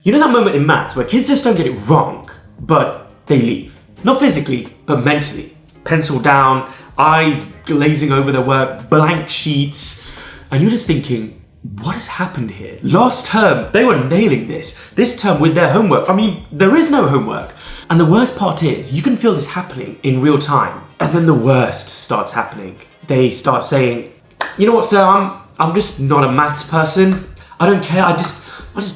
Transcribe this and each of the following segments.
You know that moment in maths where kids just don't get it wrong, but they leave? Not physically, but mentally. Pencil down, eyes glazing over their work, blank sheets, and you're just thinking, what has happened here? Last term, they were nailing this. This term with their homework, I mean, there is no homework. And the worst part is, you can feel this happening in real time. And then the worst starts happening. They start saying, you know what, sir, I'm just not a maths person. I don't care, I just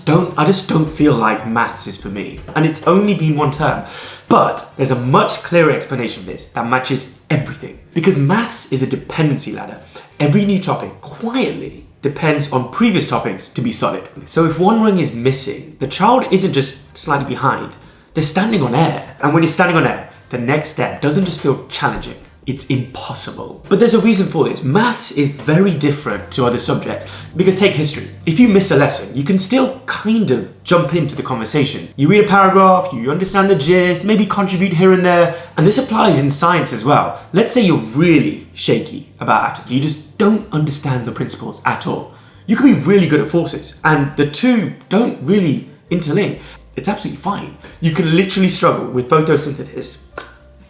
don't feel like maths is for me. And it's only been one term. But there's a much clearer explanation of this that matches everything. Because maths is a dependency ladder. Every new topic quietly depends on previous topics to be solid. So if one rung is missing, the child isn't just slightly behind, they're standing on air. And when you're standing on air, the next step doesn't just feel challenging, it's impossible. But there's a reason for this. Maths is very different to other subjects because take history. If you miss a lesson, you can still kind of jump into the conversation. You read a paragraph, you understand the gist, maybe contribute here and there, and this applies in science as well. Let's say you're really shaky about atoms. You just don't understand the principles at all. You can be really good at forces, and the two don't really interlink. It's absolutely fine. You can literally struggle with photosynthesis.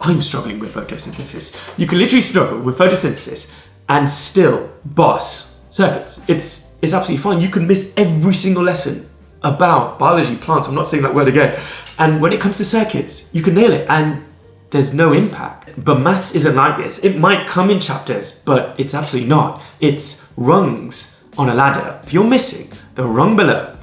I'm struggling with photosynthesis. You can literally struggle with photosynthesis and still boss circuits. It's absolutely fine. You can miss every single lesson about biology, plants, I'm not saying that word again. And when it comes to circuits, you can nail it and there's no impact. But maths isn't like this. It might come in chapters, but it's absolutely not. It's rungs on a ladder. If you're missing the rung below,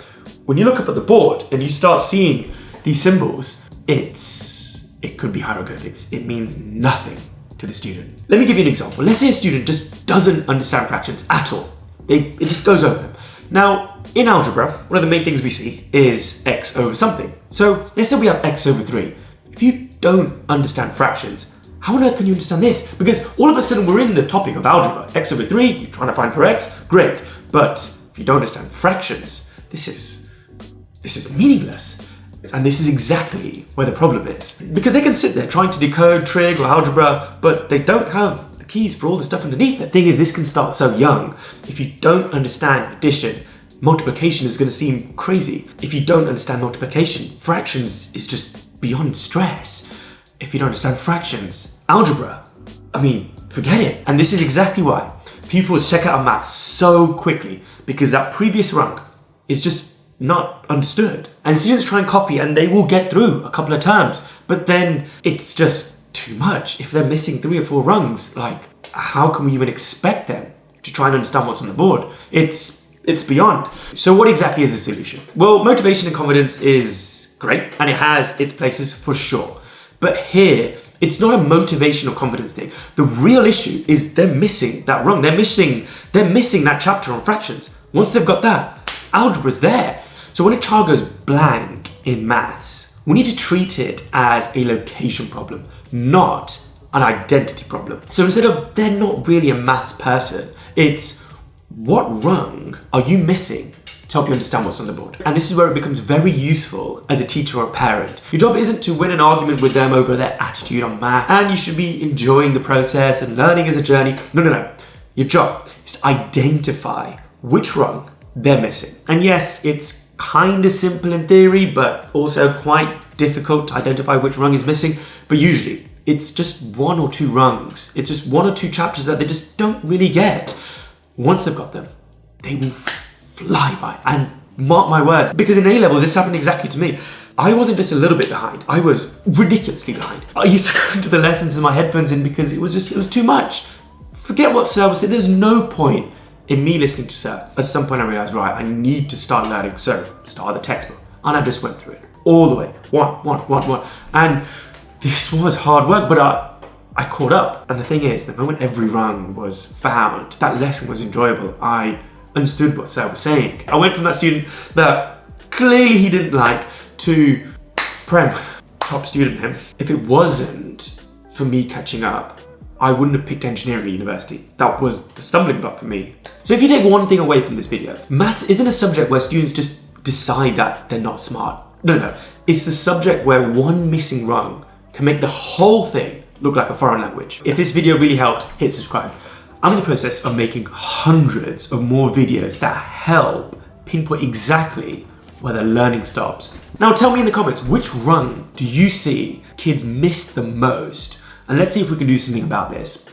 when you look up at the board and you start seeing these symbols, it could be hieroglyphics. It means nothing to the student. Let me give you an example. Let's say a student just doesn't understand fractions at all. It just goes over them. Now, in algebra, one of the main things we see is x over something. So let's say we have x over 3. If you don't understand fractions, how on earth can you understand this? Because all of a sudden we're in the topic of algebra. X over 3, you're trying to find for x, great. But if you don't understand fractions, this is meaningless. And this is exactly where the problem is. Because they can sit there trying to decode trig or algebra, but they don't have the keys for all the stuff underneath it. The thing is, this can start so young. If you don't understand addition, multiplication is going to seem crazy. If you don't understand multiplication, fractions is just beyond stress. If you don't understand fractions, algebra, I mean, forget it. And this is exactly why pupils check out maths so quickly, because that previous rung is just not understood. And students try and copy and they will get through a couple of terms, but then it's just too much. If they're missing 3 or 4 rungs, like, how can we even expect them to try and understand what's on the board? It's beyond. So what exactly is the solution? Well, motivation and confidence is great and it has its places for sure. But here, it's not a motivation or confidence thing. The real issue is they're missing that rung. They're missing that chapter on fractions. Once they've got that, algebra's there. So when a child goes blank in maths, we need to treat it as a location problem, not an identity problem. So instead of they're not really a maths person, it's what rung are you missing to help you understand what's on the board? And this is where it becomes very useful as a teacher or a parent. Your job isn't to win an argument with them over their attitude on math, and you should be enjoying the process and learning as a journey. No. Your job is to identify which rung they're missing. And yes, it's kind of simple in theory, but also quite difficult to identify which rung is missing. But usually it's just 1 or 2 rungs. It's just 1 or 2 chapters that they just don't really get. Once they've got them, they will fly by. And mark my words, because in A-levels, this happened exactly to me. I wasn't just a little bit behind. I was ridiculously behind. I used to go to the lessons with my headphones in because it was too much. Forget what Sir was saying. There's no point in me listening to Sir. At some point I realised, right, I need to start learning. So, start the textbook. And I just went through it all the way. One. And this was hard work, but I caught up. And the thing is, the moment every rung was found, that lesson was enjoyable. I understood what Sir was saying. I went from that student that clearly he didn't like to top student him. If it wasn't for me catching up, I wouldn't have picked engineering at university. That was the stumbling block for me. So if you take one thing away from this video, maths isn't a subject where students just decide that they're not smart. No. It's the subject where one missing rung can make the whole thing look like a foreign language. If this video really helped, hit subscribe. I'm in the process of making hundreds of more videos that help pinpoint exactly where their learning stops. Now tell me in the comments, which rung do you see kids miss the most? And let's see if we can do something about this.